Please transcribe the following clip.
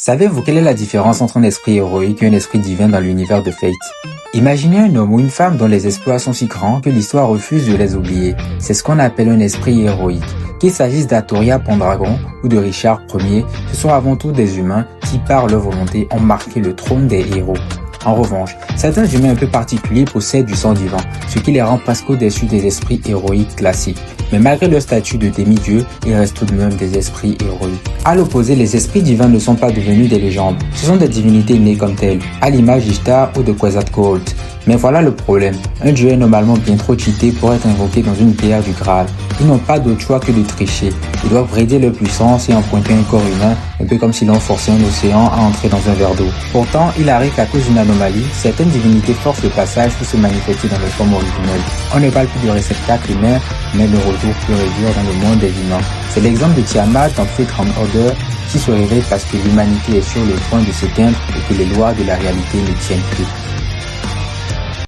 Savez-vous quelle est la différence entre un esprit héroïque et un esprit divin dans l'univers de Fate? Imaginez un homme ou une femme dont les exploits sont si grands que l'histoire refuse de les oublier. C'est ce qu'on appelle un esprit héroïque. Qu'il s'agisse d'Arthurian Pendragon ou de Richard Ier, ce sont avant tout des humains qui, par leur volonté, ont marqué le trône des héros. En revanche, certains humains un peu particuliers possèdent du sang divin, ce qui les rend presque au-dessus des esprits héroïques classiques. Mais malgré leur statut de demi-dieu, ils restent tout de même des esprits héroïques. À l'opposé, les esprits divins ne sont pas devenus des légendes. Ce sont des divinités nées comme telles, à l'image d'Ishtar ou de Quetzalcoatl. Mais voilà le problème. Un dieu est normalement bien trop cheaté pour être invoqué dans une pierre du Graal. Ils n'ont pas d'autre choix que de tricher. Ils doivent brider leur puissance et emprunter un corps humain, un peu comme si l'on forçait un océan à entrer dans un verre d'eau. Pourtant, il arrive qu'à cause d'une anomalie, certaines divinités forcent le passage pour se manifester dans leur forme originelle. On ne parle plus de réceptacle humain, mais de retour pur et dur dans le monde des humains. C'est l'exemple de Tiamat dans Fate Grand Order qui se réveille parce que l'humanité est sur le point de s'éteindre et que les lois de la réalité ne tiennent plus.